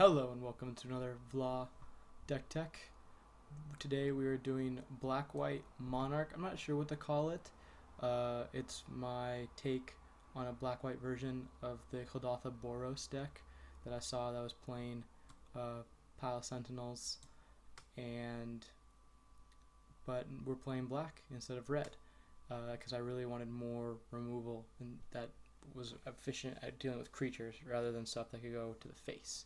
Hello and welcome to another TheVlagh deck tech. Today we are doing Black-White Monarch. I'm not sure what to call it. It's my take on a Black-White version of the Kuldotha Boros deck that I saw that was playing Pile Sentinels, but we're playing black instead of red because I really wanted more removal and that was efficient at dealing with creatures rather than stuff that could go to the face.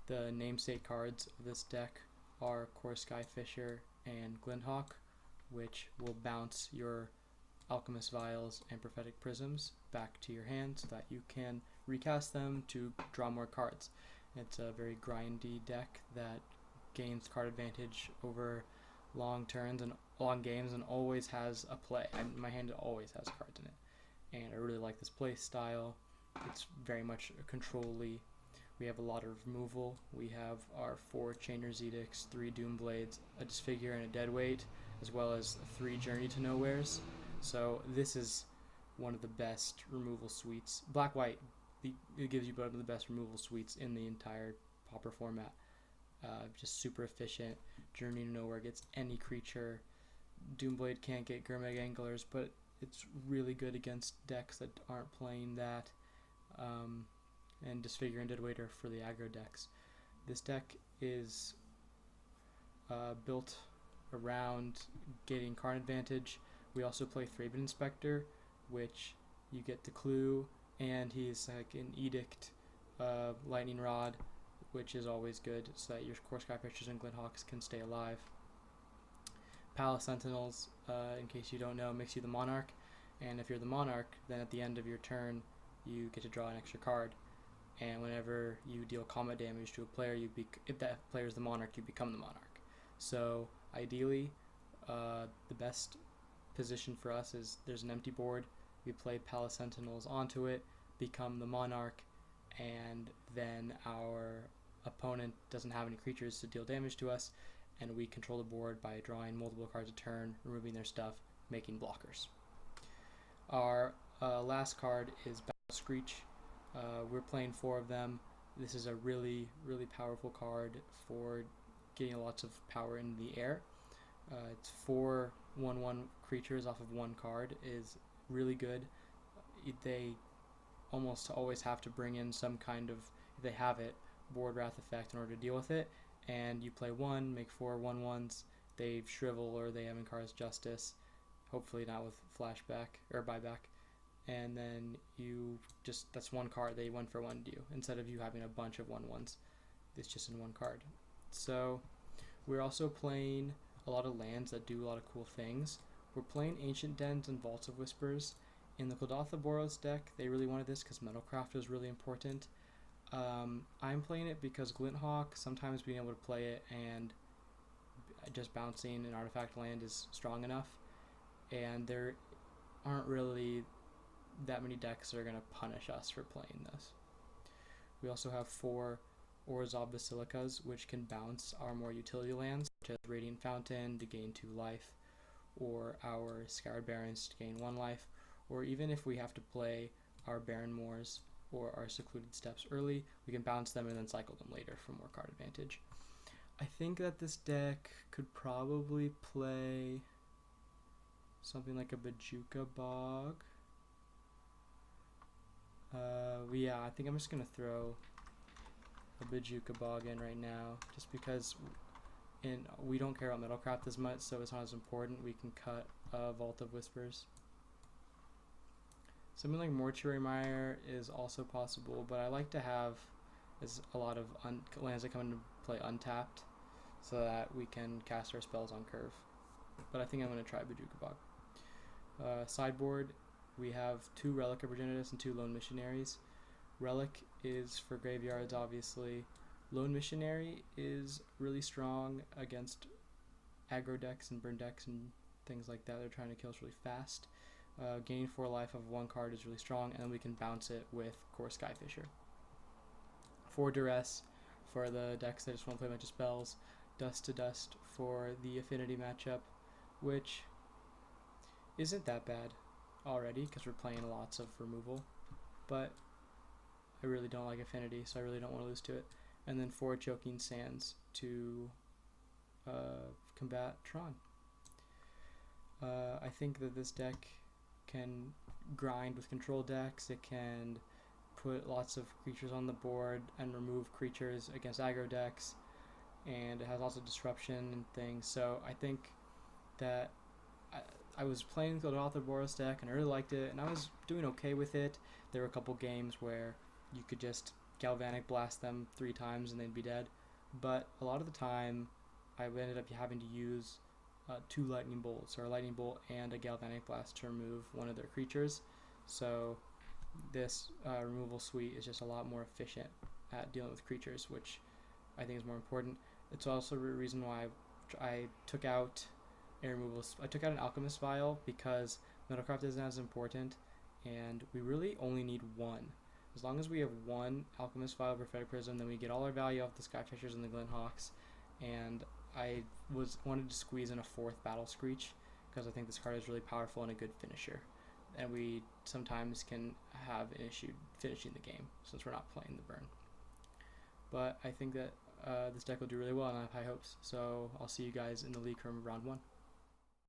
The namesake cards of this deck are Core Skyfisher and Glinthawk, which will bounce your Alchemist Vials and Prophetic Prisms back to your hand so that you can recast them to draw more cards. It's a very grindy deck that gains card advantage over long turns and long games and always has a play. My hand always has cards in it, and I really like this play style. It's very much control-y. We have a lot of removal. We have our 4 Chainer's Edicts, 3 Doomblades, a Disfigure, and a Deadweight, as well as 3 Journey to Nowheres. So this is one of the best removal suites. Black-White, it gives you one of the best removal suites in the entire Pauper format. Just super efficient. Journey to Nowhere gets any creature. Doomblade can't get Gurmag Anglers, but it's really good against decks that aren't playing that. And Disfigure and Deadweight are for the aggro decks. This deck is built around getting card advantage. We also play Thraben Inspector, which you get the clue, and he's like an Edict, Lightning Rod, which is always good, so that your Core Skyfishers and Glinthawks can stay alive. Palace Sentinels, in case you don't know, makes you the Monarch, and if you're the Monarch, then at the end of your turn, you get to draw an extra card. And whenever you deal combat damage to a player, if that player is the Monarch, you become the Monarch. So ideally, the best position for us is there's an empty board. We play Palace Sentinels onto it, become the Monarch, and then our opponent doesn't have any creatures to deal damage to us, and we control the board by drawing multiple cards a turn, removing their stuff, making blockers. Our last card is Battle Screech. We're playing 4 of them. This is a really, really powerful card for getting lots of power in the air. It's 4 1/1 creatures off of 1 card is really good. They almost always have to bring in some kind of, if they have it, board wrath effect in order to deal with it. And you play 1, make 4 1/1s. They shrivel or they have Incar's Justice. Hopefully not with flashback or buyback. And then that's 1 card they 1-for-1 do instead of you having a bunch of 1/1s. It's just in 1 card. So we're also playing a lot of lands that do a lot of cool things. We're playing Ancient Dens and Vaults of Whispers. In the Kuldotha Boros deck, they really wanted this because Metalcraft was really important. I'm playing it because Glinthawk, sometimes being able to play it and just bouncing an artifact land is strong enough, and there aren't really that many decks that are going to punish us for playing this. We also have 4 Orzhov Basilicas, which can bounce our more utility lands, such as Radiant Fountain to gain 2 life, or our Scoured Barrens to gain 1 life, or even if we have to play our Barren Moors or our Secluded Steppes early, we can bounce them and then cycle them later for more card advantage. I think that this deck could probably play something like a Bojuka Bog. Yeah, I think I'm just going to throw a Bojuka Bog in right now, just because we don't care about Metalcraft as much, so it's not as important. We can cut Vault of Whispers. Something like Mortuary Mire is also possible, but I like to have a lot of lands that come into play untapped, so that we can cast our spells on curve. But I think I'm going to try Bojuka Bog. Sideboard, we have 2 Relic of Progenitus and 2 Lone Missionaries. Relic is for graveyards, obviously. Lone Missionary is really strong against aggro decks and burn decks and things like that. They're trying to kill us really fast. Gaining 4 life of 1 card is really strong, and then we can bounce it with Core Skyfisher. 4 Duress for the decks that just want to play a bunch of spells. Dust to Dust for the Affinity matchup, which isn't that bad already because we're playing lots of removal, but I really don't like Affinity, so I really don't want to lose to it. And then 4 Choking Sands to combat Tron. I think that this deck can grind with control decks. It can put lots of creatures on the board and remove creatures against aggro decks, and it has lots of disruption and things. So I think that I was playing the Author Boros deck and I really liked it, and I was doing okay with it. There were a couple games where you could just Galvanic Blast them 3 times and they'd be dead, but a lot of the time I ended up having to use 2 Lightning Bolts, or a Lightning Bolt and a Galvanic Blast, to remove one of their creatures. So this removal suite is just a lot more efficient at dealing with creatures, which I think is more important. It's also the reason why I took out a removal. I took out an Alchemist Vial because Metalcraft isn't as important, and we really only need 1. As long as we have 1 Alchemist Vial Prophetic Prism, then we get all our value off the Skyfishers and the Glenhawks. And I wanted to squeeze in a 4th Battle Screech because I think this card is really powerful and a good finisher, and we sometimes can have an issue finishing the game since we're not playing the burn. But I think that this deck will do really well, and I have high hopes. So I'll see you guys in the League from round 1.